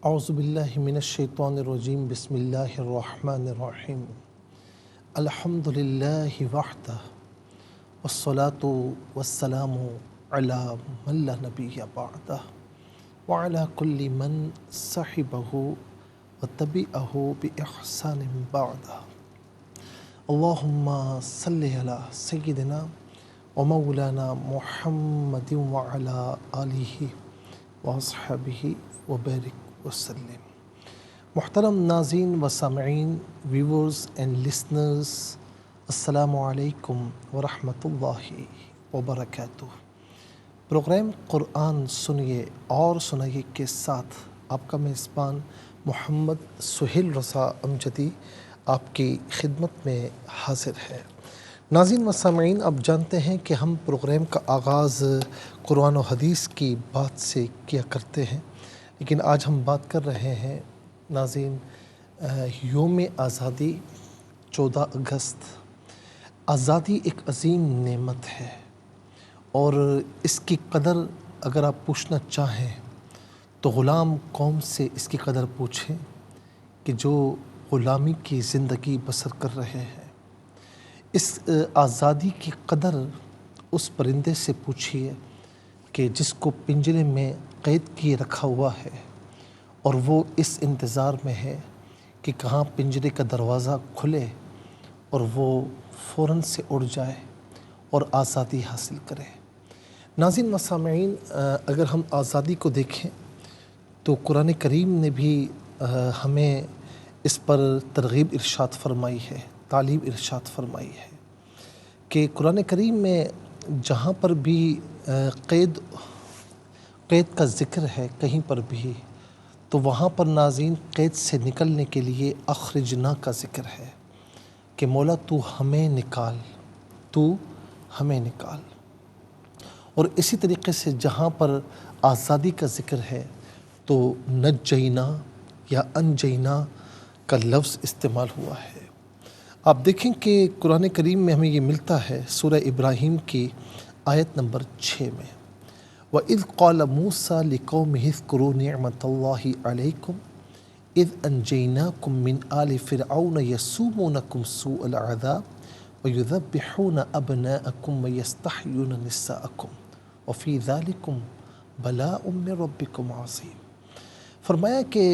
اعوذ باللہ من الشیطان الرجیم بسم اللہ الرحمن الرحیم الحمد للہ وحدہ والصلاة والسلام علی من لا نبی بعدہ وعلی کل من صحبہ وتبعہ بإحسان بعدہ اللہم صلی علی سیدنا ومولانا محمد وعلی آلہ واصحابہ وبارک وسلم۔ محترم ناظرین و سامعین، ویورز اینڈ لسنرز، السلام علیکم ورحمۃ اللہ وبرکاتہ۔ پروگرام قرآن سنیے اور سنائیے کے ساتھ آپ کا میزبان محمد سہیل رضا امجدی آپ کی خدمت میں حاضر ہے۔ ناظرین و سامعین، آپ جانتے ہیں کہ ہم پروگرام کا آغاز قرآن و حدیث کی بات سے کیا کرتے ہیں، لیکن آج ہم بات کر رہے ہیں ناظرین یوم آزادی 14 اگست۔ آزادی ایک عظیم نعمت ہے اور اس کی قدر اگر آپ پوچھنا چاہیں تو غلام قوم سے اس کی قدر پوچھیں کہ جو غلامی کی زندگی بسر کر رہے ہیں۔ اس آزادی کی قدر اس پرندے سے پوچھیے کہ جس کو پنجرے میں قید کیے رکھا ہوا ہے اور وہ اس انتظار میں ہے کہ کہاں پنجرے کا دروازہ کھلے اور وہ فوراً سے اڑ جائے اور آزادی حاصل کرے۔ ناظرین و سامعین، اگر ہم آزادی کو دیکھیں تو قرآن کریم نے بھی ہمیں اس پر ترغیب ارشاد فرمائی ہے، تعلیم ارشاد فرمائی ہے کہ قرآن کریم میں جہاں پر بھی قید کا ذکر ہے کہیں پر بھی، تو وہاں پر ناظرین قید سے نکلنے کے لیے اخرجنا کا ذکر ہے کہ مولا تو ہمیں نکال، تو ہمیں نکال۔ اور اسی طریقے سے جہاں پر آزادی کا ذکر ہے تو نجینا یا انجینا کا لفظ استعمال ہوا ہے۔ آپ دیکھیں کہ قرآن کریم میں ہمیں یہ ملتا ہے سورہ ابراہیم کی آیت نمبر 6 میں، وَإِذْ قَالَ مُوسَىٰ لِقَوْمِهِ اذْكُرُوا نِعْمَةَ اللَّهِ عَلَيْكُمْ إِذْ أَنْجَيْنَاكُمْ مِنْ آلِ فِرْعَوْنَ يَسُومُونَكُمْ سُوءَ الْعَذَابِ وَيُذَبِّحُونَ أَبْنَاءَكُمْ وَيَسْتَحْيُونَ نِسَاءَكُمْ وَفِي ذَلِكُمْ بَلَاءٌ مِّن رَبِّكُمْ عَظِيمٌ۔ فرمایا کہ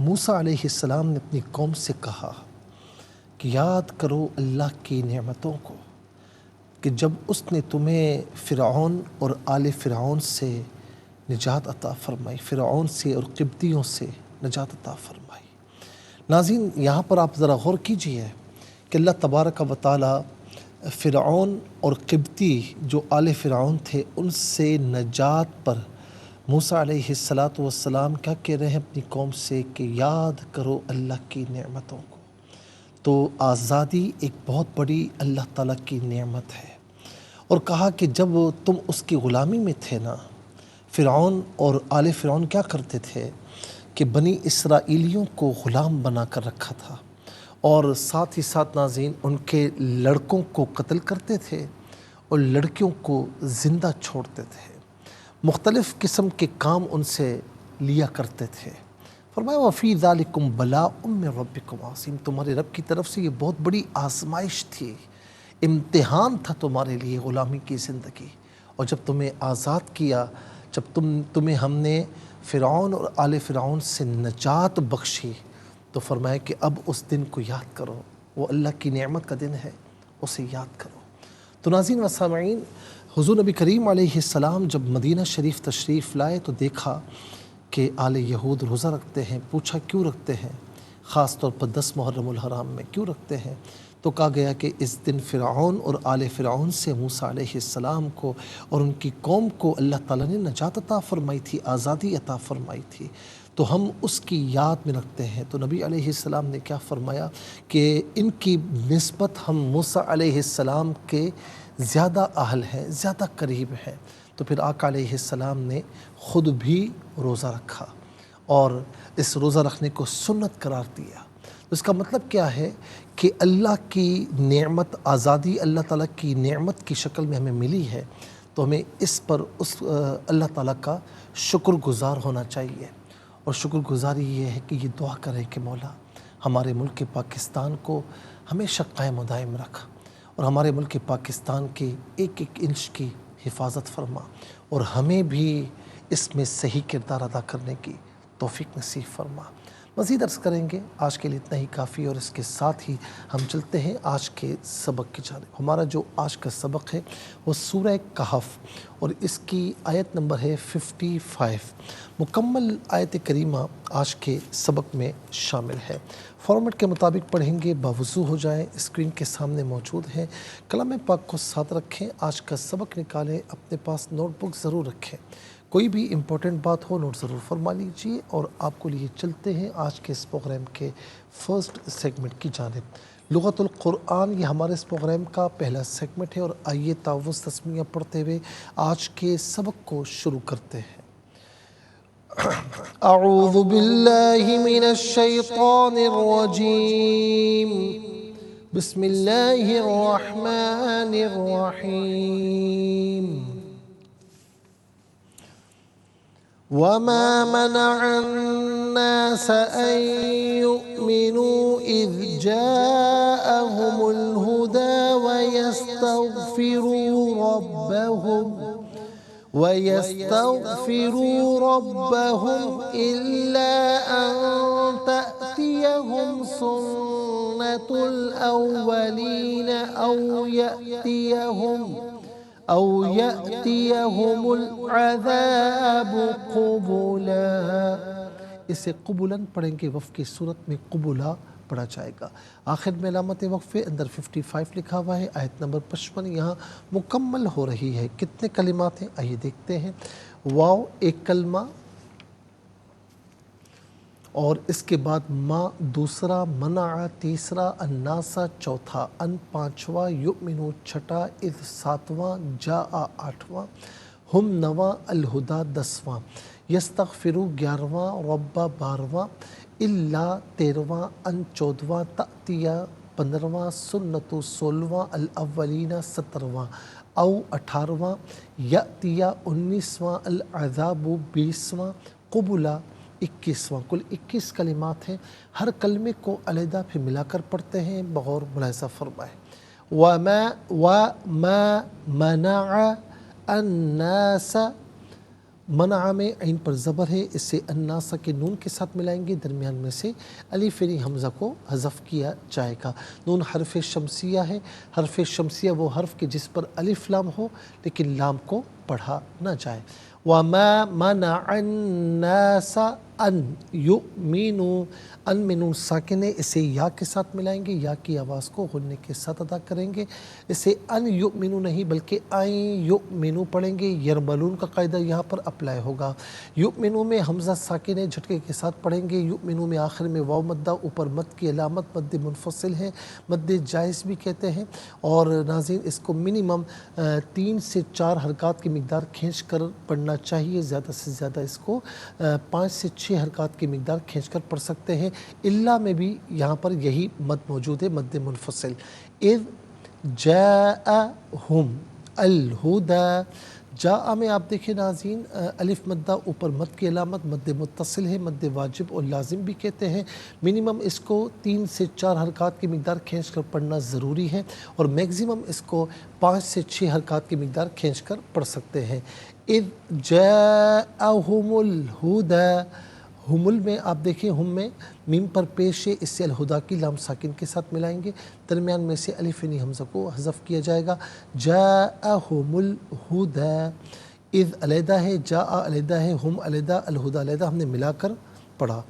موسیٰ علیہ السلام نے اپنی قوم سے کہا کہ یاد کرو اللہ کی نعمتوں کو کہ جب اس نے تمہیں فرعون اور آل فرعون سے نجات عطا فرمائی، فرعون سے اور قبطیوں سے نجات عطا فرمائی۔ ناظرین، یہاں پر آپ ذرا غور کیجئے کہ اللہ تبارک و تعالی فرعون اور قبطی جو آل فرعون تھے ان سے نجات پر موسیٰ علیہ السلام کیا کہہ رہے ہیں اپنی قوم سے کہ یاد کرو اللہ کی نعمتوں کو۔ تو آزادی ایک بہت بڑی اللہ تعالیٰ کی نعمت ہے، اور کہا کہ جب تم اس کی غلامی میں تھے نا، فرعون اور آل فرعون کیا کرتے تھے کہ بنی اسرائیلیوں کو غلام بنا کر رکھا تھا، اور ساتھ ہی ساتھ ناظرین ان کے لڑکوں کو قتل کرتے تھے اور لڑکیوں کو زندہ چھوڑتے تھے، مختلف قسم کے کام ان سے لیا کرتے تھے۔ فرمایا وَفِي ذَلِكُمْ بَلَاءٌ مِّن رَبِّكُمْ عَظِيمٌ، تمہارے رب کی طرف سے یہ بہت بڑی آزمائش تھی، امتحان تھا تمہارے لیے غلامی کی زندگی۔ اور جب تمہیں آزاد کیا، جب تمہیں ہم نے فرعون اور آل فرعون سے نجات بخشی، تو فرمایا کہ اب اس دن کو یاد کرو، وہ اللہ کی نعمت کا دن ہے، اسے یاد کرو۔ تو ناظرین و سامعین، حضور نبی کریم علیہ السلام جب مدینہ شریف تشریف لائے تو دیکھا کہ آل یہود روزہ رکھتے ہیں۔ پوچھا کیوں رکھتے ہیں، خاص طور پر 10 محرم الحرام میں کیوں رکھتے ہیں؟ تو کہا گیا کہ اس دن فرعون اور آل فرعون سے موسیٰ علیہ السلام کو اور ان کی قوم کو اللہ تعالیٰ نے نجات عطا فرمائی تھی، آزادی عطا فرمائی تھی، تو ہم اس کی یاد میں رکھتے ہیں۔ تو نبی علیہ السلام نے کیا فرمایا کہ ان کی نسبت ہم موسیٰ علیہ السلام کے زیادہ اہل ہیں، زیادہ قریب ہیں۔ تو پھر آقا علیہ السلام نے خود بھی روزہ رکھا اور اس روزہ رکھنے کو سنت قرار دیا۔ اس کا مطلب کیا ہے کہ اللہ کی نعمت آزادی اللہ تعالیٰ کی نعمت کی شکل میں ہمیں ملی ہے، تو ہمیں اس پر اللہ تعالیٰ کا شکر گزار ہونا چاہیے اور شکر گزاری یہ ہے کہ یہ دعا کریں کہ مولا ہمارے ملک پاکستان کو ہمیشہ قائم و دائم رکھ، اور ہمارے ملک پاکستان کے ایک ایک انچ کی حفاظت فرما، اور ہمیں بھی اس میں صحیح کردار ادا کرنے کی توفیق نصیب فرما۔ مزید عرض کریں گے آج کے لیے اتنا ہی کافی، اور اس کے ساتھ ہی ہم چلتے ہیں آج کے سبق کی جانب۔ ہمارا جو آج کا سبق ہے وہ سورہ کہف، اور اس کی آیت نمبر ہے 55۔ مکمل آیت کریمہ آج کے سبق میں شامل ہے۔ فارمیٹ کے مطابق پڑھیں گے، باوضو ہو جائیں، اسکرین کے سامنے موجود ہیں، کلام پاک کو ساتھ رکھیں، آج کا سبق نکالیں، اپنے پاس نوٹ بک ضرور رکھیں، کوئی بھی امپورٹنٹ بات ہو نوٹ ضرور فرما لیجیے، اور آپ کو لیے چلتے ہیں آج کے اس پروگرام کے فرسٹ سیگمنٹ کی جانب۔ لغت القرآن یہ ہمارے اس پروگرام کا پہلا سیگمنٹ ہے، اور آئیے تعوذ تسمیہ پڑھتے ہوئے آج کے سبق کو شروع کرتے ہیں۔ اعوذ باللہ من الشیطان الرجیم، بسم اللہ الرحمن الرحیم۔ وما منع الناس أن يؤمنوا إذ جاءهم الهدى ويستغفروا ربهم إلا أن تأتيهم سنة الأولين أو يأتيهم العذاب قبلا۔ اسے قبلاً پڑھیں گے، وقف کی صورت میں قبلا پڑھا جائے گا۔ آخر میں علامت وقفے اندر 55 لکھا ہوا ہے، آیت نمبر 55 یہاں مکمل ہو رہی ہے۔ کتنے کلمات ہیں آئیے دیکھتے ہیں۔ واو ایک کلمہ، اور اس کے بعد ما دوسرا، منع تیسرا، الناسا چوتھا، ان پانچواں، یؤمنو چھٹا، اذ ساتواں، جاء آٹھواں، ہم نواں، الہدا دسواں، یستغفرو 11واں، ربا 12واں، الا 13واں، ان 14واں، تأتیہ 15واں، سنتو 16واں، الاولین 17واں، او 18واں، یأتیہ 19واں، العذاب 20واں، قبلہ 21واں۔ کل 21 کلمات ہیں، ہر کلمے کو علیحدہ پھر ملا کر پڑھتے ہیں، بغور ملاحظہ فرمائیں۔ وما منع الناس، منع میں عین پر زبر ہے، اسے الناس کے نون کے ساتھ ملائیں گے، درمیان میں سے الف حمزہ کو حذف کیا جائے گا۔ نون حرف شمسیہ ہے، حرف شمسیہ وہ حرف کے جس پر الف لام ہو لیکن لام کو پڑھا نہ جائے۔ وما منع الناس ان یؤمنوا، ان میں نون ساکن ہے، اسے یا کے ساتھ ملائیں گے، یا کی آواز کو غنّے کے ساتھ ادا کریں گے، اسے ان یؤمنوا نہیں بلکہ این یؤمنوا پڑھیں گے۔ یرملون کا قاعدہ یہاں پر اپلائی ہوگا۔ یؤمنوا میں حمزہ ساکن ہے، جھٹکے کے ساتھ پڑھیں گے۔ یؤمنوا میں آخر میں واو مدہ، اوپر مد کی علامت مد منفصل ہے، مد جائز بھی کہتے ہیں، اور ناظرین اس کو منیمم 3 سے 4 حرکات کی مقدار کھینچ کر پڑھنا چاہیے، زیادہ سے زیادہ اس کو 5 سے 6 حرکات کی مقدار کھینچ کر پڑھ سکتے ہیں۔ الا میں بھی یہاں پر یہی مد موجود ہے، مد منفصل۔ اذ جاءہم الہدی، جاء میں آپ دیکھیں ناظرین الف مدہ، اوپر مد کی علامت مد متصل ہے، مد واجب اور لازم بھی کہتے ہیں۔ منیمم اس کو 3 سے 4 حرکات کی مقدار کھینچ کر پڑھنا ضروری ہے، اور میگزیمم اس کو 5 سے 6 حرکات کی مقدار کھینچ کر پڑھ سکتے ہیں۔ اذ جاءہم الہدی، ہمل میں آپ دیکھیں، ہم میں میم پر پیش ہے، اس سے الہدا کی لام ساکن کے ساتھ ملائیں گے، درمیان میں سے الف حمزہ کو حذف کیا جائے گا۔ جاءہم الہدی، اذ علیحدہ ہے، جاء علیحدہ ہے، ہم علیحدہ، الہدا علیحدہ، ہم نے ملا کر پڑھا۔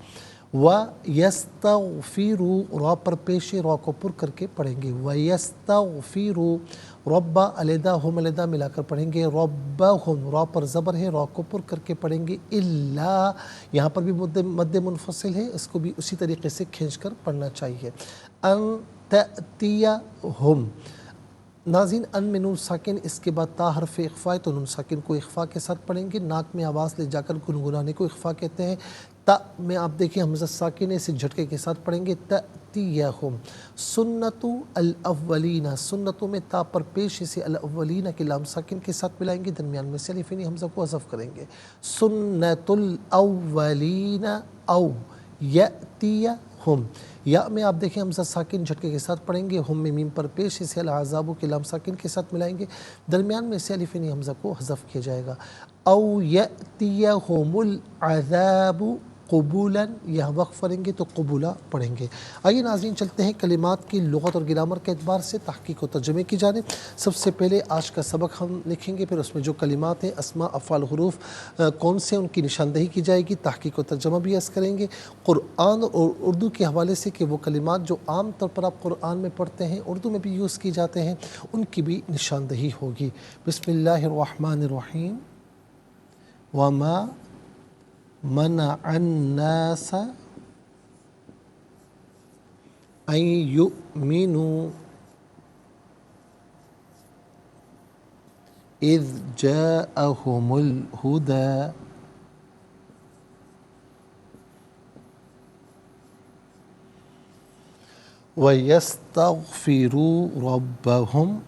وَيَسْتَغْفِرُوا، را پر پیش ہے، را کو پر کر کے پڑھیں گے۔ وَيَسْتَغْفِرُوا، ربا علیحدہ، ہم علیحدہ ملا کر پڑھیں گے۔ ربہم، را پر زبر ہے، را کو پر کر کے پڑھیں گے۔ الا، یہاں پر بھی مد منفصل ہے، اس کو بھی اسی طریقے سے کھینچ کر پڑھنا چاہیے۔ ان تأتیہم، ناظرین ان میں نون ساکن، اس کے بعد تا حرف اخفا ہے تو نون ساکن کو اخفا کے ساتھ پڑھیں گے، ناک میں آواز لے جا کر گنگنانے کو اخفا کہتے ہیں۔ تا میں آپ دیکھیں حمزہ ساکن ہے، اسے جھٹکے کے ساتھ پڑھیں گے۔ یأتیہم، سنت الاولین، سنتوں میں تا پر پیش اسے الاولین کے لام ساکن کے ساتھ ملائیں گے، درمیان میں سے الف حمزہ کو حذف کریں گے، سنت الاولین او یأتیہم، یا میں آپ دیکھیں حمزہ ساکن جھٹکے کے ساتھ پڑھیں گے، ہم میں میم پر پیش اسے العذاب کے لام ساکن کے ساتھ ملائیں گے، درمیان میں سے الف حمزہ کو حذف کیا جائے گا، او یأتیہم العذاب قبولا، یہاں وقف پڑھیں گے تو قبولہ پڑھیں گے۔ آئیے ناظرین چلتے ہیں کلمات کی لغت اور گرامر کے اعتبار سے تحقیق و ترجمے کی جانب۔ سب سے پہلے آج کا سبق ہم لکھیں گے، پھر اس میں جو کلمات ہیں، اسماء، افعال، حروف کون سے ان کی نشاندہی کی جائے گی، تحقیق و ترجمہ بھی عرض کریں گے، قرآن اور اردو کے حوالے سے کہ وہ کلمات جو عام طور پر آپ قرآن میں پڑھتے ہیں، اردو میں بھی یوز کی جاتے ہیں، ان کی بھی نشاندہی ہوگی۔ بسم اللہ الرحمن الرحیم۔ وما منع الناس ان يؤمنوا اذ جاءهم الهدى ويستغفروا ربهم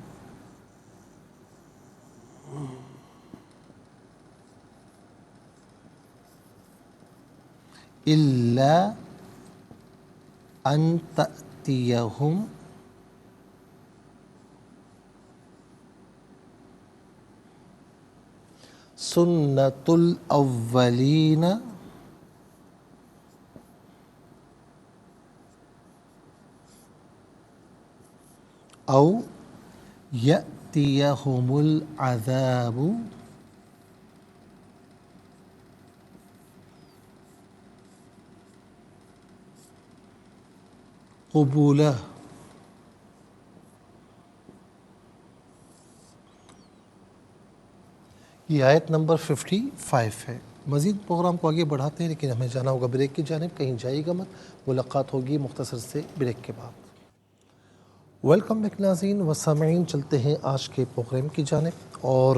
إلا أن تأتيهم سنة الأولين أو يأتيهم العذاب قبولا۔ یہ آیت نمبر 55 ہے۔ مزید پروگرام کو آگے بڑھاتے ہیں، لیکن ہمیں جانا ہوگا بریک کی جانب، کہیں جائے گا مت، ملاقات ہوگی مختصر سے بریک کے بعد۔ ویلکم بیک ناظرین و سامعین، چلتے ہیں آج کے پروگرام کی جانب، اور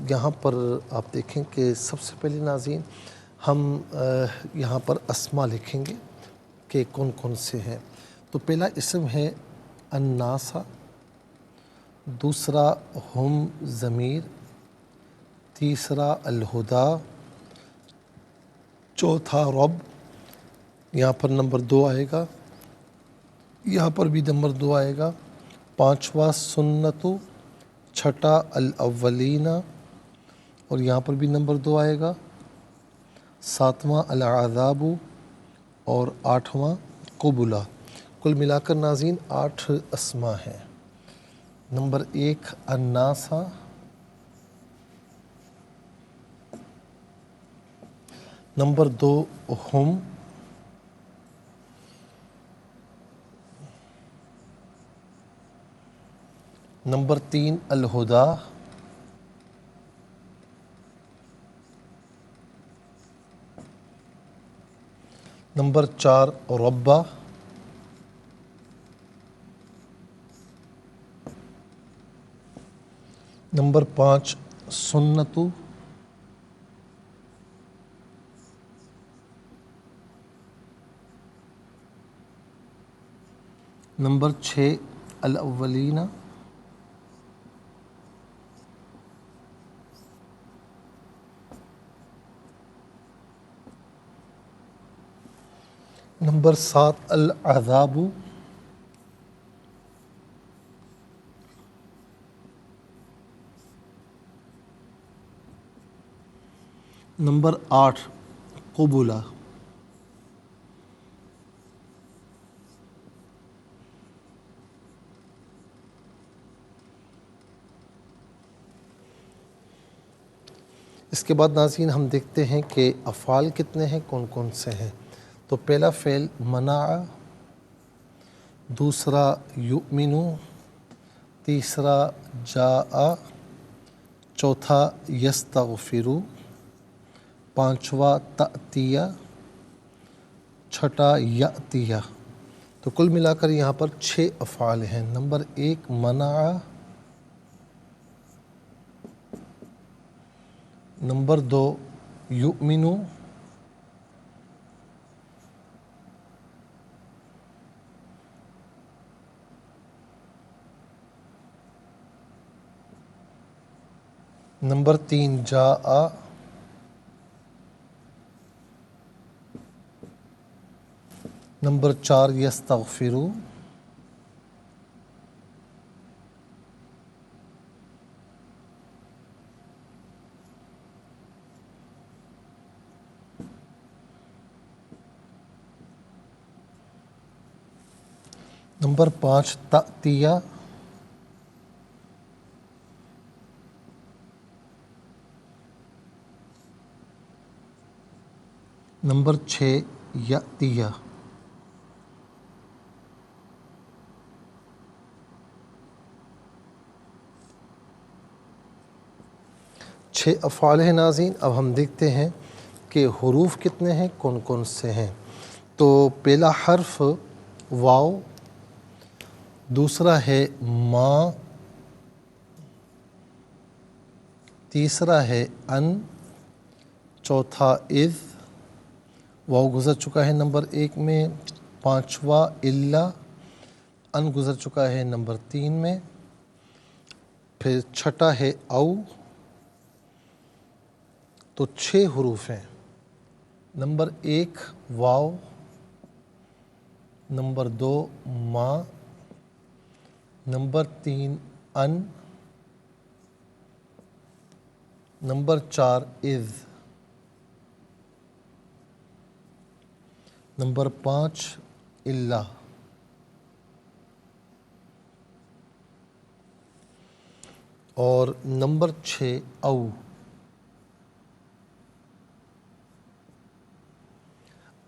یہاں پر آپ دیکھیں کہ سب سے پہلے ناظرین ہم یہاں پر اسماء لکھیں گے کہ کون کون سے ہیں۔ تو پہلا اسم ہے الناس، دوسرا ہم ضمیر، تیسرا الہدا، چوتھا رب، یہاں پر نمبر 2 آئے گا، یہاں پر بھی نمبر 2 آئے گا، پانچواں سنت، چھٹا الاولین، اور یہاں پر بھی نمبر 2 آئے گا، ساتواں العذاب، اور آٹھواں قبلہ۔ کل ملا کر ناظرین 8 اسماء ہیں۔ نمبر 1 الناس، نمبر 2 ہم، نمبر 3 الہدا، نمبر 4 ربا، نمبر 5 سنت، نمبر 6 الاولین، نمبر 7 العذاب، نمبر 8 قبلہ۔ اس کے بعد ناظرین ہم دیکھتے ہیں کہ افعال کتنے ہیں، کون کون سے ہیں۔ تو پہلا فعل منع، دوسرا یؤمن، تیسرا جاء، چوتھا یستغفر، پانچواں تأتیہ، چھٹا یأتیہ۔ تو کل ملا کر یہاں پر 6 افعال ہیں۔ نمبر 1 منع، نمبر 2 یؤمن، نمبر 3 جاء، نمبر 4 یستغفرو، نمبر 5 تأتیہ، نمبر 6 یأتیہ۔ چھ افعال ہیں ناظرین۔ اب ہم دیکھتے ہیں کہ حروف کتنے ہیں، کون کون سے ہیں۔ تو پہلا حرف واو، دوسرا ہے ما، تیسرا ہے ان، چوتھا اذ، واو گزر چکا ہے نمبر 1 میں، پانچواں الا، ان گزر چکا ہے نمبر 3 میں، پھر چھٹا ہے او۔ تو 6 حروف ہیں۔ نمبر 1 واو، نمبر 2 ما، نمبر 3 ان، نمبر 4 اذ، نمبر 5 الا، اور نمبر 6 او۔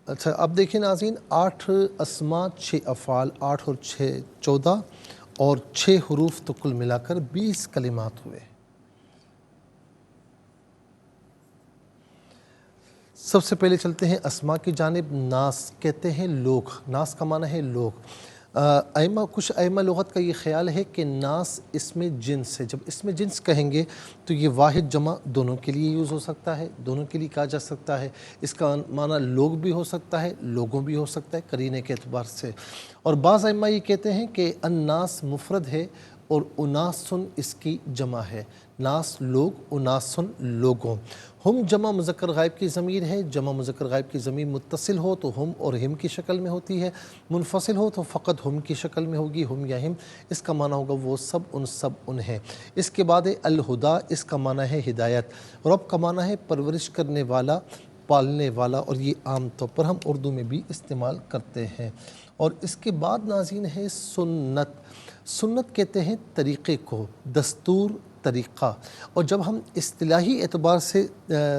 اچھا اب دیکھیں ناظرین، 8 اسما، 6 افعال، 8 اور 6 14، اور 6 حروف تو کل ملا کر 20 کلمات ہوئے۔ سب سے پہلے چلتے ہیں اسما کی جانب۔ ناس کہتے ہیں لوگ، ناس کا معنی ہے لوگ۔ کچھ ائمہ لغت کا یہ خیال ہے کہ ناس اسم جنس ہے۔ جب اسم جنس کہیں گے تو یہ واحد جمع دونوں کے لیے یوز ہو سکتا ہے، دونوں کے لیے کہا جا سکتا ہے۔ اس کا معنی لوگ بھی ہو سکتا ہے، لوگوں بھی ہو سکتا ہے قرینے کے اعتبار سے۔ اور بعض ائمہ یہ کہتے ہیں کہ الناس مفرد ہے اور اناسن اس کی جمع ہے۔ ناس لوگ، اناسن لوگوں۔ ہم جمع مذکر غائب کی ضمیر ہے۔ جمع مذکر غائب کی ضمیر متصل ہو تو ہم اور ہم کی شکل میں ہوتی ہے، منفصل ہو تو فقط ہم کی شکل میں ہوگی، ہم یا ہم۔ اس کا معنی ہوگا وہ سب ان ہیں۔ اس کے بعد الہدا، اس کا معنی ہے ہدایت۔ رب کا معنی ہے پرورش کرنے والا، پالنے والا، اور یہ عام طور پر ہم اردو میں بھی استعمال کرتے ہیں۔ اور اس کے بعد ناظرین ہے سنت۔ سنت کہتے ہیں طریقے کو، دستور، طریقہ۔ اور جب ہم اصطلاحی اعتبار سے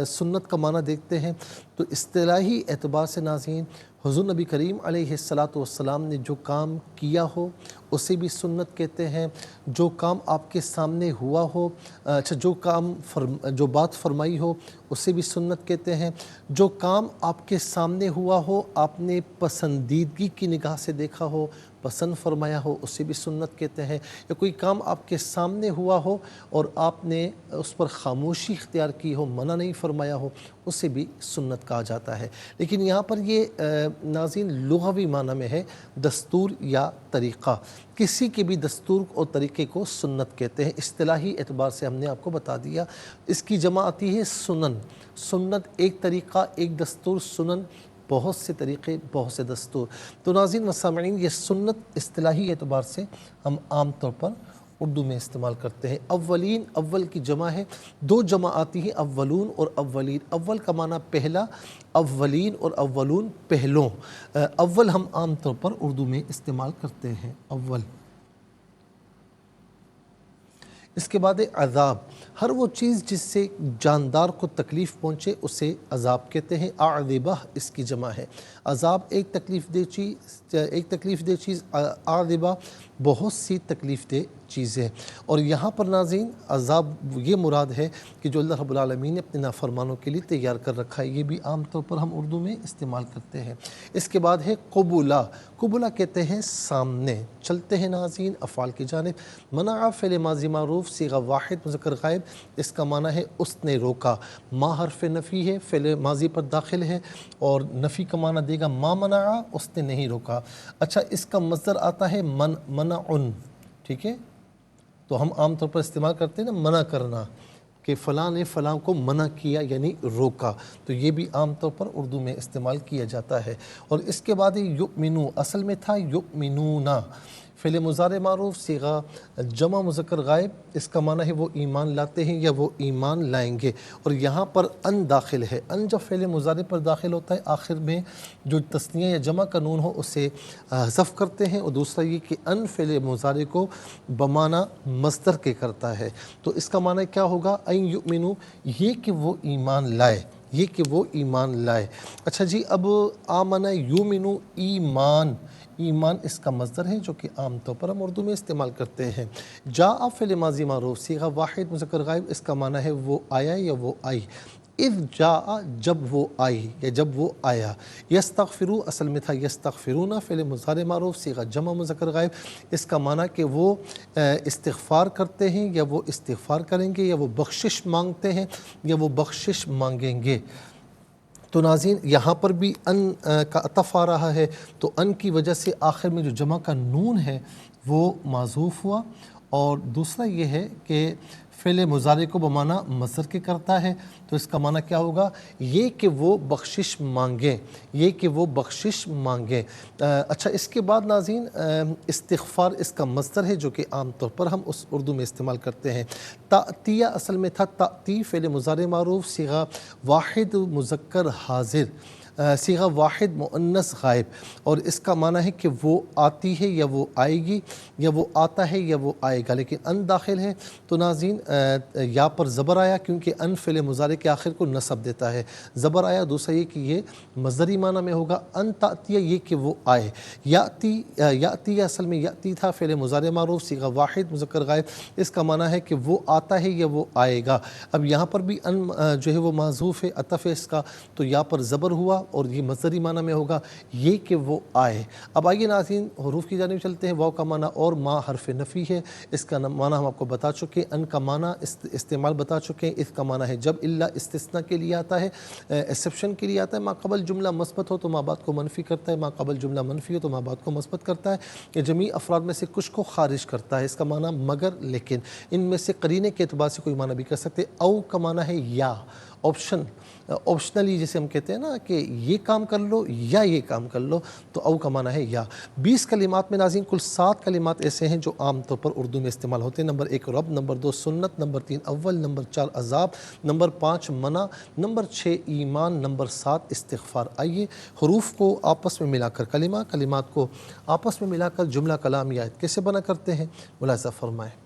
سنت کا معنی دیکھتے ہیں تو اصطلاحی اعتبار سے ناظرین حضور نبی کریم علیہ السلام نے جو کام کیا ہو اسے بھی سنت کہتے ہیں۔ جو کام آپ کے سامنے ہوا ہو، جو بات فرمائی ہو اسے بھی سنت کہتے ہیں۔ جو کام آپ کے سامنے ہوا ہو، آپ نے پسندیدگی کی نگاہ سے دیکھا ہو، پسند فرمایا ہو، اسے بھی سنت کہتے ہیں۔ یا کوئی کام آپ کے سامنے ہوا ہو اور آپ نے اس پر خاموشی اختیار کی ہو، منع نہیں فرمایا ہو، اسے بھی سنت کہا جاتا ہے۔ لیکن یہاں پر یہ ناظرین لغوی معنی میں ہے دستور یا طریقہ۔ کسی کے بھی دستور اور طریقے کو سنت کہتے ہیں۔ اصطلاحی اعتبار سے ہم نے آپ کو بتا دیا۔ اس کی جمع آتی ہے سنن۔ سنت ایک طریقہ، ایک دستور، سنن بہت سے طریقے، بہت سے دستور۔ تو ناظرین و سامعین، یہ سنت اصطلاحی اعتبار سے ہم عام طور پر اردو میں استعمال کرتے ہیں۔ اولین، اول کی جمع ہے، 2 جمع آتی ہیں، اولون اور اولین۔ اول کا معنی پہلا، اولین اور اولون پہلوں۔ اول ہم عام طور پر اردو میں استعمال کرتے ہیں، اول۔ اس کے بعد عذاب، ہر وہ چیز جس سے جاندار کو تکلیف پہنچے اسے عذاب کہتے ہیں۔ اعذبہ اس کی جمع ہے۔ عذاب ایک تکلیف دہ چیز، اعذبہ بہت سی تکلیف دہ چیزیں۔ اور یہاں پر ناظرین عذاب یہ مراد ہے کہ جو اللہ رب العالمین نے اپنے نافرمانوں کے لیے تیار کر رکھا ہے، یہ بھی عام طور پر ہم اردو میں استعمال کرتے ہیں۔ اس کے بعد ہے قبلہ۔ قبلہ کہتے ہیں سامنے۔ چلتے ہیں ناظرین افعال کی جانب۔ منع فعل ماضی معروف، صیغہ واحد مذکر غائب، اس کا معنی ہے اس نے روکا۔ ما حرف نفی ہے، فعل ماضی پر داخل ہے اور نفی کا معنی دے گا ما منع، اس نے نہیں روکا۔ اچھا اس کا مصدر آتا ہے منع، ٹھیک ہے، تو ہم عام طور پر استعمال کرتے ہیں نا منع کرنا، کہ فلاں نے فلاں کو منع کیا یعنی روکا، تو یہ بھی عام طور پر اردو میں استعمال کیا جاتا ہے۔ اور اس کے بعد یؤمنو اصل میں تھا یؤمنونا، فعل مضارع معروف صیغہ جمع مذکر غائب، اس کا معنی ہے وہ ایمان لاتے ہیں یا وہ ایمان لائیں گے، اور یہاں پر ان داخل ہے۔ ان جب فعل مضارع پر داخل ہوتا ہے آخر میں جو تثنیہ یا جمع کا نون ہو اسے حذف کرتے ہیں، اور دوسرا یہ کہ ان فعل مضارع کو بمعنی مصدر کے کرتا ہے، تو اس کا معنی کیا ہوگا؟ ان یؤمنو، یہ کہ وہ ایمان لائے، یہ کہ وہ ایمان لائے۔ اچھا جی، اب آمن یؤمنو ایمان، ایمان اس کا مصدر ہے جو کہ عام طور پر ہم اردو میں استعمال کرتے ہیں۔ جاء فعل ماضی معروف صیغہ واحد مذکر غائب، اس کا معنی ہے وہ آیا یا وہ آئی۔ اذ جاء جب وہ آئی یا جب وہ آیا۔ یستغفرو اصل میں تھا یستغفرون، فعل مضارع معروف صیغہ جمع مذکر غائب، اس کا معنی کہ وہ استغفار کرتے ہیں یا وہ استغفار کریں گے یا وہ بخشش مانگتے ہیں یا وہ بخشش مانگیں گے۔ تو ناظرین یہاں پر بھی ان کا عطف آ رہا ہے، تو ان کی وجہ سے آخر میں جو جمع کا نون ہے وہ معذوف ہوا، اور دوسرا یہ ہے کہ فعل مضارع کو بمعنی مصدر کے کرتا ہے، تو اس کا معنی کیا ہوگا؟ یہ کہ وہ بخشش مانگیں، یہ کہ وہ بخشش مانگیں۔ اچھا، اس کے بعد ناظرین استغفار اس کا مصدر ہے جو کہ عام طور پر ہم اس اردو میں استعمال کرتے ہیں۔ تأتیہ اصل میں تھا تأتی، فعل مضارع معروف صیغہ واحد مذکر حاضر، صیغہ واحد مؤنث غائب، اور اس کا معنی ہے کہ وہ آتی ہے یا وہ آئے گی یا وہ آتا ہے یا وہ آئے گا، لیکن ان داخل ہے تو ناظرین یا پر زبر آیا، کیونکہ ان فعل مضارع کے آخر کو نصب دیتا ہے، زبر آیا۔ دوسرا یہ کہ یہ مصدری معنی میں ہوگا، ان تأتیہ یہ کہ وہ آئے۔ یاتی، یاتی اصل میں یاتی تھا، فعل مضارع معروف صیغہ واحد مذکر غائب، اس کا معنی ہے کہ وہ آتا ہے یا وہ آئے گا۔ اب یہاں پر بھی ان جو ہے وہ معذوف ہے، عطف ہے اس کا، تو یا پر زبر ہوا اور یہ مصدری معنی میں ہوگا یہ کہ وہ آئے۔ اب آئیے ناظرین حروف کی جانب چلتے ہیں۔ واو کا معنی اور ما حرف نفی ہے، اس کا معنی ہم آپ کو بتا چکے، ان کا معنی استعمال بتا چکے، اس کا معنی ہے جب الا استثناء کے لیے آتا ہے، ایکسیپشن کے لیے آتا ہے، ما قبل جملہ مثبت ہو تو ما بعد کو منفی کرتا ہے، ما قبل جملہ منفی ہو تو ما بعد کو مثبت کرتا ہے، یہ جمیع افراد میں سے کچھ کو خارج کرتا ہے، اس کا معنی مگر، لیکن، ان میں سے قرینے کے اعتبار سے کوئی معنی بھی کر سکتے۔ او کا معنی ہے یا، آپشنلی جسے ہم کہتے ہیں نا کہ یہ کام کر لو یا یہ کام کر لو، تو او کا معنی ہے یا۔ 20 کلمات میں ناظرین کل 7 کلمات ایسے ہیں جو عام طور پر اردو میں استعمال ہوتے ہیں۔ نمبر 1 رب، نمبر 2 سنت، نمبر 3 اول، نمبر 4 عذاب، نمبر 5 منع، نمبر 6 ایمان، نمبر 7 استغفار۔ آئیے حروف کو آپس میں ملا کر کلمات کو آپس میں ملا کر جملہ کلام یا آیت کیسے بنا کرتے ہیں ملاحظہ فرمائیں۔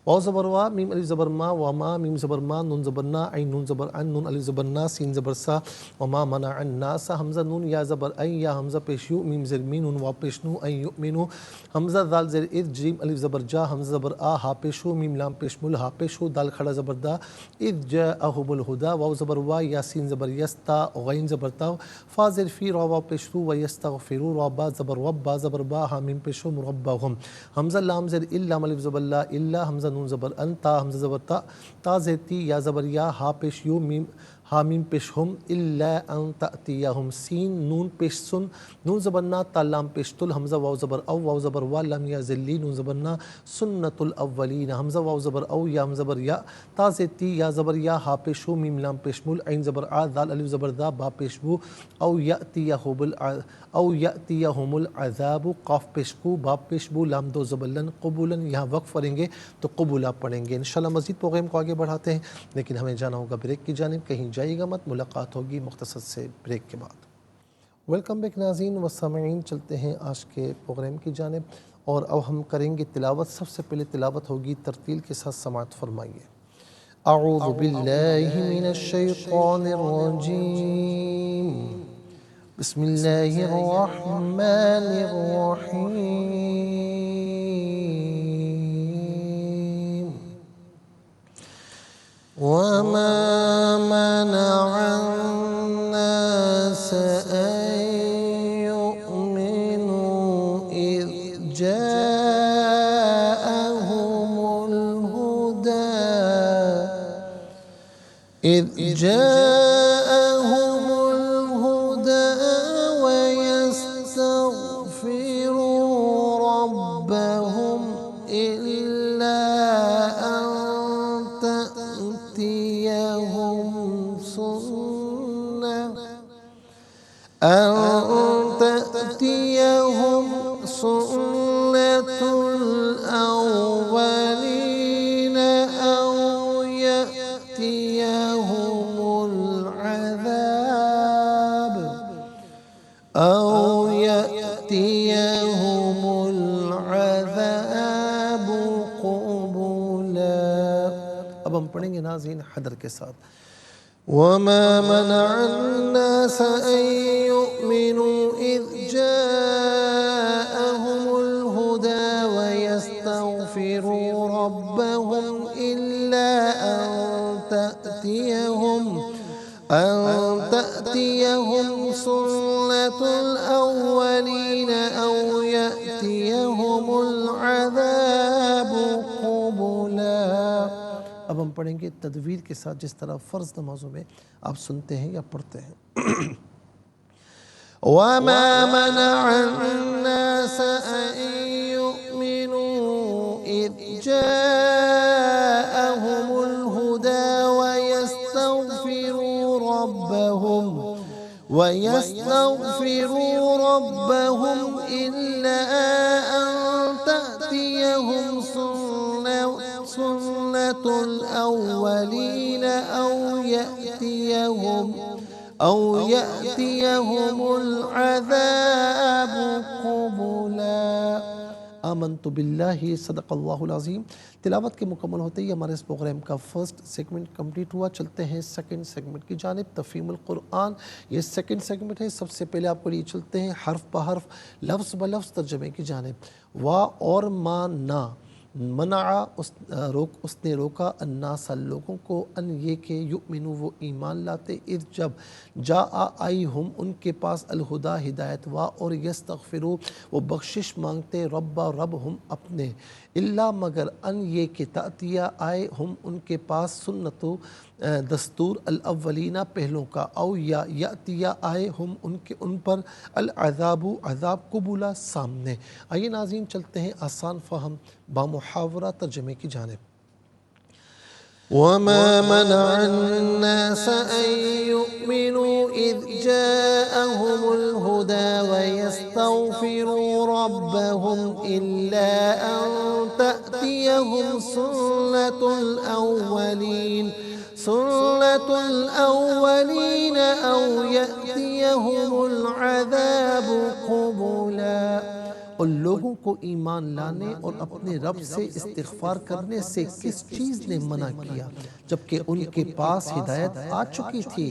واو زبر وا، میم الف زبر ما، وما میم زبر ما، نون زبر نا، عین نون زبر ان، نون الف زبر نا، سین زبر سا، وما منع الناس، حمزہ نون یا زبر این، یا حمزہ پیش یو، میم زیر مین، نون واو پیش نو، این یؤمنو، حمزہ دال زیر اذ، جیم الف زبر جا، حمزہ زبر آ، ہا پیش ہو، میم لام پیش مل، ہا پیش ہو، دال کھڑا زبر دا، اذ جاءہم الہدی، واو زبر وا، یا سین زبر یس، تا غین زبر تا، فا زیر فی، را واو پیش رو، و یستغفروا، را با زبر وب، با زبر با، ہا میم پیش ہو، مربہم، حمزہ لام زیر ال، لام الف زبر لا، الا، حمزہ نون زبر ان، تا حمزہ زبر تا، تا زیر تی، یا زبر یا، ہا پیش یو، میم ہا میم پیش ہم، الا ان تأتیہم، سین نون پیش سن، نون زبر نا، تا لام پیش تل، حمزہ واو زبر او، واو زبر وا، لام یا ذلی، نون زبر نا، سنت الاولین، حمزہ واو زبر او، یا حمزہ زبر یا، تا زیر تی، یا زبر یا، ہا پیش ہو، میم لام پیش مل، عین زبر آ، دال الف زبر دا، با پیش بو، او یأتیہم العذاب، قاف پیش کو، باب پیش بو، لام دو زبر لن، قبولن، یہاں وقف کریں گے تو قبولہ پڑھیں گے۔ انشاءاللہ مزید پروگرام کو آگے بڑھاتے ہیں، لیکن ہمیں جانا ہوگا بریک کی جانب، کہیں جائیے گا مت، ملاقات ہوگی مختصر سے بریک کے بعد۔ ویلکم بیک ناظرین و سامعین، چلتے ہیں آج کے پروگرام کی جانب، اور اب ہم کریں گے تلاوت۔ سب سے پہلے تلاوت ہوگی ترتیل کے ساتھ، سماعت فرمائیے۔ اعوذ باللہ من الشیطان الرجیم، بسم اللہ الرحمن الرحیم، وما منع الناس أن يؤمنوا إذ جاءهم الهدى ويستغفروا ربهم إلا أن تأتيهم أن تأتيهم سنة الأولين أو يأتيهم العذاب قبلا. اب ہم پڑھیں گے ناظرین حدر کے ساتھ. وما منع الناس أن يؤمنوا إذ جاءهم الهدى ويستغفروا ربهم إلا أن تأتيهم سنة الأولين أو يأتيهم العذاب قبلا. اب ہم پڑھیں گے تدویر کے ساتھ جس طرح فرض نمازوں میں آپ سنتے ہیں یا پڑھتے ہیں. وَمَا مَنَعَ النَّاسَ أَن يُؤْمِنُوا إِذْ جَاءَهُمُ الْهُدَى وَيَسْتَغْفِرُوا رَبَّهُمْ إِلَّا أَن تَأْتِيَهُمْ سُنَّةُ الْأَوَّلِينَ أَوْ يَأْتِيَهُمُ الْعَذَابُ قُبُلًا. آمنت باللہ صدق اللہ العظیم. تلاوت کے مکمل ہوتے ہی ہمارے اس پروگرام کا فرسٹ سیگمنٹ کمپلیٹ ہوا. چلتے ہیں سیکنڈ سیگمنٹ کی جانب. تفہیم القرآن یہ سیکنڈ سیگمنٹ ہے. سب سے پہلے آپ کو لیے چلتے ہیں حرف بحرف لفظ بلفظ ترجمے کی جانب. وا اور ما نا. منع اس نے روکا الناس لوگوں کو ان یہ کہ یؤمنو وہ ایمان لاتے اذ جب جاء آئی ہم ان کے پاس الہدا ہدایت وا اور یستغفرو وہ بخشش مانگتے رب ہم اپنے اللہ مگر ان یہ کہ تأتیہ آئے ہم ان کے پاس سنتو دستور الاولین پہلوں کا او یا یأتیہ آئے ہم ان پر العذاب عذاب قبولا سامنے. آئیے ناظرین چلتے ہیں آسان فہم بامحاورہ ترجمے کی جانب. وَمَا مَنَعَ النَّاسَ أَن يُؤْمِنُوا إِذْ جَاءَهُمُ الْهُدَى وَيَسْتَغْفِرُوا رَبَّهُمْ إِلَّا أَن تَأْتِيَهُمْ سُنَّةُ الْأَوَّلِينَ أَوْ يَأْتِيَهُمُ الْعَذَابُ قُبُلًا. اور لوگوں کو ایمان لانے اور اپنے رب سے استغفار کرنے سے کس چیز نے منع کیا جبکہ ان کے پاس ہدایت آ چکی تھی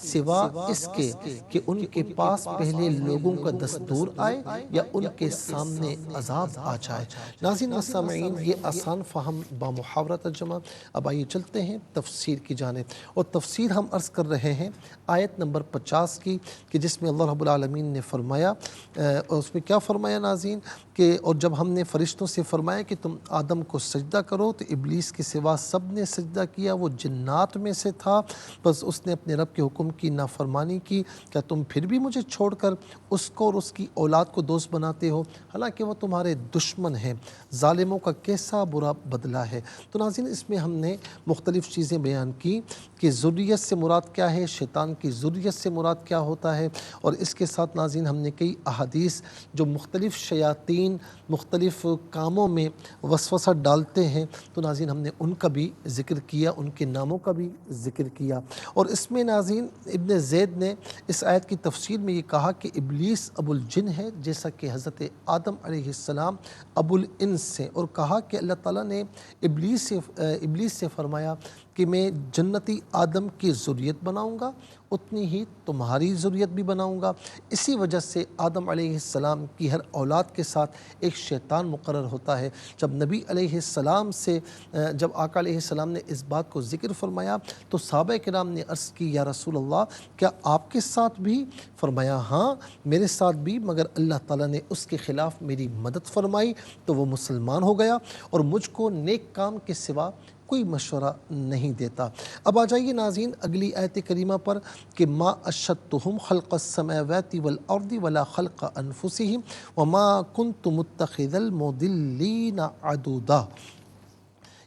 سوا اس کے کہ ان کے پاس پہلے لوگوں کا دستور آئے یا ان کے سامنے عذاب آ جائے. ناظرین و سامعین یہ آسان فہم بامحاورہ ترجمہ. اب آئیے چلتے ہیں تفسیر کی جانب. اور تفسیر ہم عرض کر رہے ہیں آیت نمبر 50 کی کہ جس میں اللہ رب العالمین نے فرمایا اور اس میں کیا فرمایا ناظرین کہ اور جب ہم نے فرشتوں سے فرمایا کہ تم آدم کو سجدہ کرو تو ابلیس کے سوا سب نے سجدہ کیا. وہ جنات میں سے تھا بس اس نے اپنے رب کے حکم کی نافرمانی کی. کیا تم پھر بھی مجھے چھوڑ کر اس کو اور اس کی اولاد کو دوست بناتے ہو حالانکہ وہ تمہارے دشمن ہیں. ظالموں کا کیسا برا بدلہ ہے. تو ناظرین اس میں ہم نے مختلف چیزیں بیان کی کہ ذریت سے مراد کیا ہے, شیطان کی ذریت سے مراد کیا ہوتا ہے, اور اس کے ساتھ ناظرین ہم نے کئی احادیث جو مختلف شیاطین مختلف کاموں میں وسوسہ ڈالتے ہیں تو ناظرین ہم نے ان کا بھی ذکر کیا, ان کے ناموں کا بھی ذکر کیا. اور اس میں ناظرین ابن زید نے اس آیت کی تفسیر میں یہ کہا کہ ابلیس ابو الجن ہے جیسا کہ حضرت آدم علیہ السلام ابو الانس سے, اور کہا کہ اللہ تعالیٰ نے ابلیس سے فرمایا کہ میں جنتی آدم کی ذریت بناؤں گا اتنی ہی تمہاری ذریت بھی بناؤں گا. اسی وجہ سے آدم علیہ السلام کی ہر اولاد کے ساتھ ایک شیطان مقرر ہوتا ہے. جب نبی علیہ السلام سے جب آقا علیہ السلام نے اس بات کو ذکر فرمایا تو صحابہ کرام نے عرض کی یا رسول اللہ کیا آپ کے ساتھ بھی؟ فرمایا ہاں میرے ساتھ بھی, مگر اللہ تعالیٰ نے اس کے خلاف میری مدد فرمائی تو وہ مسلمان ہو گیا اور مجھ کو نیک کام کے سوا کوئی مشورہ نہیں دیتا. اب آ جائیے ناظرین اگلی آیت کریمہ پر کہ ما اشدتہم خلق السماوات والارض ولا خلق انفسہم وما کنت متخذ المضلین عضدا.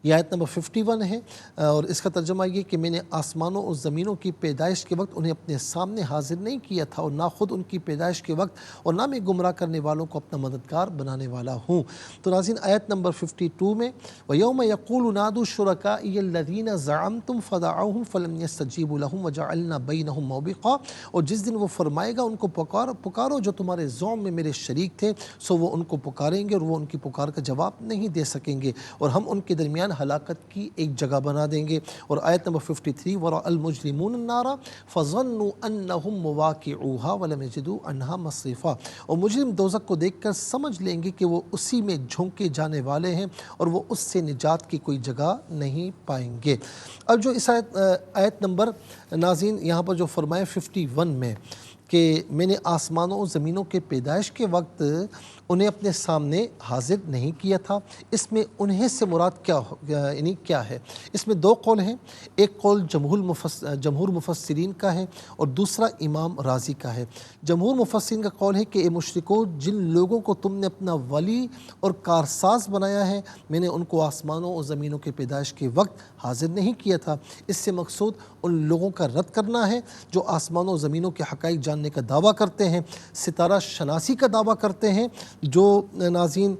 یہ آیت نمبر 51 ہے، اور اس کا ترجمہ یہ کہ میں نے آسمانوں اور زمینوں کی پیدائش کے وقت انہیں اپنے سامنے حاضر نہیں کیا تھا، اور نہ خود ان کی پیدائش کے وقت، اور نہ میں گمراہ کرنے والوں کو اپنا مددگار بنانے والا ہوں۔ تو ناظرین آیت نمبر 52 میں وَيَوْمَ يَقُولُ نَادُوا شُرَكَائِيَ الَّذِينَ زَعَمْتُمْ فَدَعَوْهُمْ فَلَمْ يَسْتَجِيبُوا لَهُمْ وَجَعَلْنَا بَيْنَهُمْ مَوْبِقًا، اور جس دن وہ فرمائے گا ان کو پکارو جو تمہارے زعم میں میرے شریک تھے، سو وہ ان کو پکاریں گے اور وہ ان کی پکار کا جواب نہیں دے سکیں گے، اور ہم ان کے درمیان ہلاکت کی ایک جگہ بنا دیں گے۔ اور آیت نمبر 53 وَرَأَى الْمُجْرِمُونَ النَّارَ فَظَنُّوا أَنَّهُمْ مُوَاقِعُوهَا وَلَمْ يَجِدُوا عَنْهَا مَصْرِفًا، اور مجرم دوزخ کو دیکھ کر سمجھ لیں گے کہ وہ اسی میں جھونکے جانے والے ہیں اور وہ اس سے نجات کی کوئی جگہ نہیں پائیں گے۔ اب جو اس آیت نمبر ناظرین یہاں پر جو فرمایا 51 میں کہ میں نے آسمانوں اور زمینوں کے پیدائش کے وقت انہیں اپنے سامنے حاضر نہیں کیا تھا، اس میں انہیں سے مراد کیا ہے؟ اس میں دو قول ہیں، ایک قول جمہور مفسرین کا ہے اور دوسرا امام رازی کا ہے۔ جمہور مفسرین کا قول ہے کہ اے مشرکو، جن لوگوں کو تم نے اپنا ولی اور کارساز بنایا ہے، میں نے ان کو آسمانوں اور زمینوں کے پیدائش کے وقت حاضر نہیں کیا تھا۔ اس سے مقصود ان لوگوں کا رد کرنا ہے جو آسمانوں اور زمینوں کے حقائق جاننے کا دعویٰ کرتے ہیں، ستارہ شناسی کا دعویٰ کرتے ہیں، جو ناظرین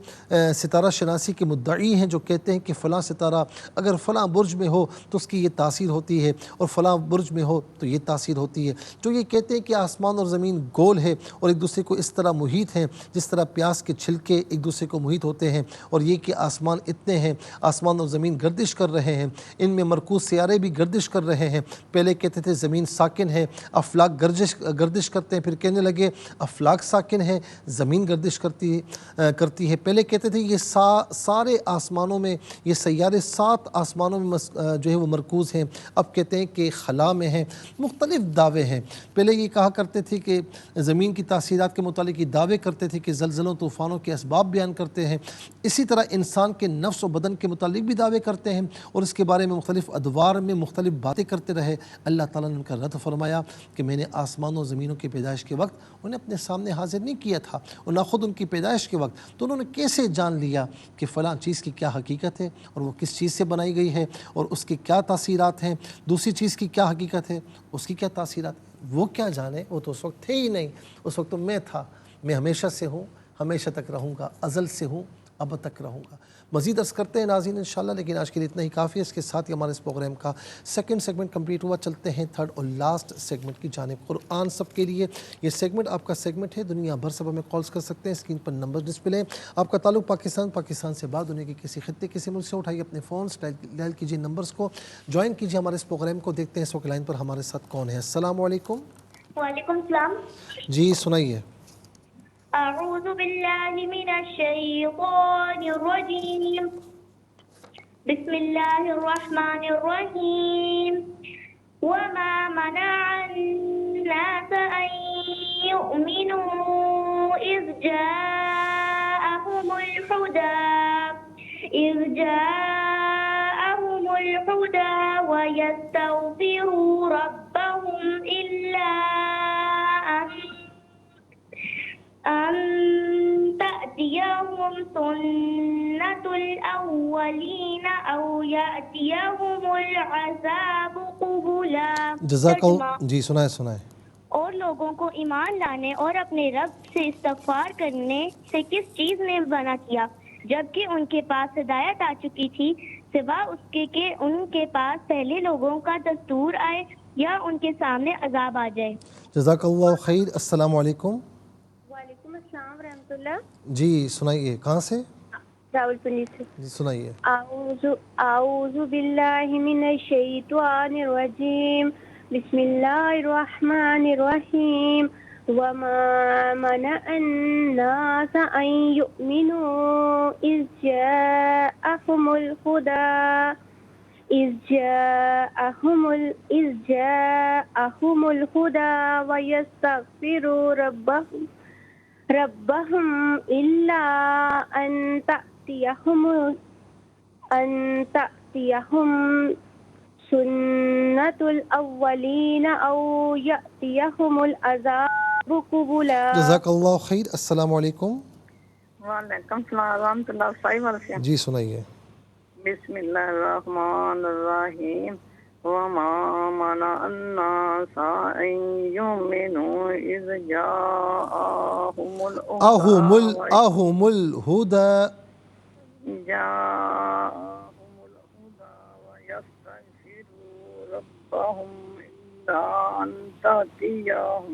ستارہ شناسی کے مدعی ہیں، جو کہتے ہیں کہ فلاں ستارہ اگر فلاں برج میں ہو تو اس کی یہ تاثیر ہوتی ہے، اور فلاں برج میں ہو تو یہ تاثیر ہوتی ہے، جو یہ کہتے ہیں کہ آسمان اور زمین گول ہے اور ایک دوسرے کو اس طرح محیط ہیں جس طرح پیاز کے چھلکے ایک دوسرے کو محیط ہوتے ہیں، اور یہ کہ آسمان اتنے ہیں، آسمان اور زمین گردش کر رہے ہیں، ان میں مرکوز سیارے بھی گردش کر رہے ہیں۔ پہلے کہتے تھے زمین ساکن ہے، افلاک گردش کرتے ہیں، پھر کہنے لگے افلاک ساکن ہے، زمین گردش کرتی ہے۔ پہلے کہتے تھے یہ سارے آسمانوں میں، یہ سیارے 7 آسمانوں میں جو ہے وہ مرکوز ہیں، اب کہتے ہیں کہ خلا میں ہیں۔ مختلف دعوے ہیں۔ پہلے یہ کہا کرتے تھے کہ زمین کی تاثیرات کے متعلق یہ دعوے کرتے تھے کہ زلزلوں طوفانوں کے اسباب بیان کرتے ہیں، اسی طرح انسان کے نفس و بدن کے متعلق بھی دعوے کرتے ہیں، اور اس کے بارے میں مختلف ادوار میں مختلف باتیں کرتے رہے۔ اللہ تعالیٰ نے ان کا رد فرمایا کہ میں نے آسمانوں و زمینوں کی پیدائش کے وقت انہیں اپنے سامنے حاضر نہیں کیا تھا، اور نہ خود ان کی پیدائش کے وقت، تو انہوں نے کیسے جان لیا کہ فلاں چیز کی کیا حقیقت ہے اور وہ کس چیز سے بنائی گئی ہے اور اس کی کیا تاثیرات ہیں، دوسری چیز کی کیا حقیقت ہے، اس کی کیا تاثیرات ہیں؟ وہ کیا جانے، وہ تو اس وقت تھے ہی نہیں، اس وقت تو میں تھا، میں ہمیشہ سے ہوں، ہمیشہ تک رہوں گا، ازل سے ہوں، اب تک رہوں گا۔ مزید عرض کرتے ہیں ناظرین انشاءاللہ، لیکن آج کے لیے اتنا ہی کافی ہے۔ اس کے ساتھ ہی ہمارے اس پروگرام کا سیکنڈ سیگمنٹ کمپلیٹ ہوا۔ چلتے ہیں تھرڈ اور لاسٹ سیگمنٹ کی جانب۔ قرآن سب کے لیے یہ سیگمنٹ آپ کا سیگمنٹ ہے، دنیا بھر سے ہمیں کالز کر سکتے ہیں، اسکرین پر نمبر ڈسپلے ہیں۔ آپ کا تعلق پاکستان سے بعد دنیا کے کسی خطے کسی ملک سے، اٹھائیے اپنے فونز، ڈائل کیجیے نمبرز کو، جوائن کیجیے ہمارے اس پروگرام کو۔ دیکھتے ہیں اس وقت لائن پر ہمارے ساتھ کون ہے۔ السلام علیکم۔ وعلیکم السلام۔ جی سنائیے۔ اعوذ باللہ من الشیطان الرجیم، بسم اللہ الرحمن الرحیم۔ وما منع الناس ان يؤمنوا اذ جاءهم الهدى ويستغفروا ربهم إلا أن تأتيهم سنة الأولين أو يأتيهم العذاب قبلا۔ جزاک اللہ۔ جی سنائے۔ اور لوگوں کو ایمان لانے اور اپنے رب سے استغفار کرنے سے کس چیز نے منع کیا، جبکہ ان کے پاس ہدایت آ چکی تھی، سوا اس کے کہ ان کے پاس پہلے لوگوں کا دستور آئے یا ان کے سامنے عذاب آ جائے۔ جزاک اللہ خیر۔ السلام علیکم۔ وعلیکم السلام ورحمۃ اللہ۔ جی سنائیے، کہاں سے؟ راول پلی سے۔ جی سنائیے۔ اعوذ باللہ من الشیطان الرجیم، بسم اللہ الرحمن الرحیم۔ وما منع الناس ان يؤمنوا اذ جاءهم الهدى ويستغفروا ربهم إلا أن تأتيهم سنة الأولين أو يأتيهم العذاب قبلا۔ جزاک اللہ خیر۔ السلام علیکم۔ وعلیکم السلام ورحمۃ اللہ وبرکاتہ۔ جی سنائیے۔ بسم اللہ الرحمن الرحیم وما منع الناس ان يؤمنوا اذ جاءهم اہم الہدى ويستغفروا ربهم إلا أن تأتيهم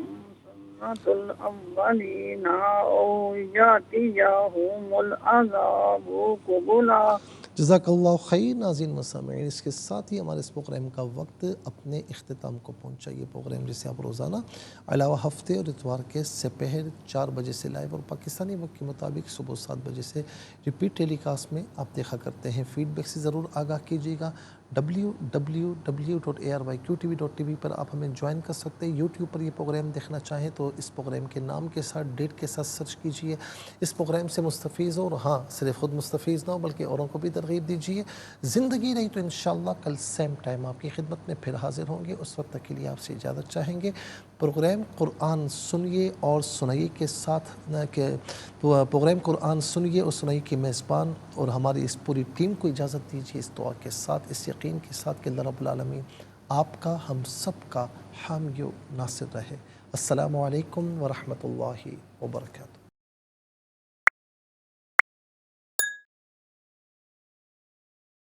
سنة الأولين أو يأتيهم العذاب قبلا۔ جزاک اللہ خیر۔ ناظرین مسامعین، اس کے ساتھ ہی ہمارے اس پروگرام کا وقت اپنے اختتام کو پہنچا۔ یہ پروگرام جسے آپ روزانہ علاوہ ہفتے اور اتوار کے سپہر 4 بجے سے لائیو اور پاکستانی وقت کے مطابق صبح 7 بجے سے ریپیٹ ٹیلی کاسٹ میں آپ دیکھا کرتے ہیں۔ فیڈ بیک سے ضرور آگاہ کیجیے گا۔ www.arYQTV.tv پر آپ ہمیں جوائن کر سکتے ہیں۔ یوٹیوب پر یہ پروگرام دیکھنا چاہیں تو اس پروگرام کے نام کے ساتھ ڈیٹ کے ساتھ سرچ کیجیے۔ اس پروگرام سے مستفیض ہو، اور ہاں صرف خود مستفیض نہ ہو بلکہ اوروں کو بھی ترغیب دیجیے۔ زندگی رہی تو انشاءاللہ کل سیم ٹائم آپ کی خدمت میں پھر حاضر ہوں گے۔ اس وقت تک کے لیے آپ سے اجازت چاہیں گے۔ پروگرام قرآن سنیے اور سنائیے کے ساتھ پروگرام قرآن سنیے اور سنائیے کے میزبان اور ہماری اس پوری ٹیم کو اجازت دیجیے اس دعا کے ساتھ، اس یقین کے ساتھ کہ اللہ رب العالمین آپ کا، ہم سب کا حامی و ناصر رہے۔ السلام علیکم ورحمۃ اللہ وبرکاتہ۔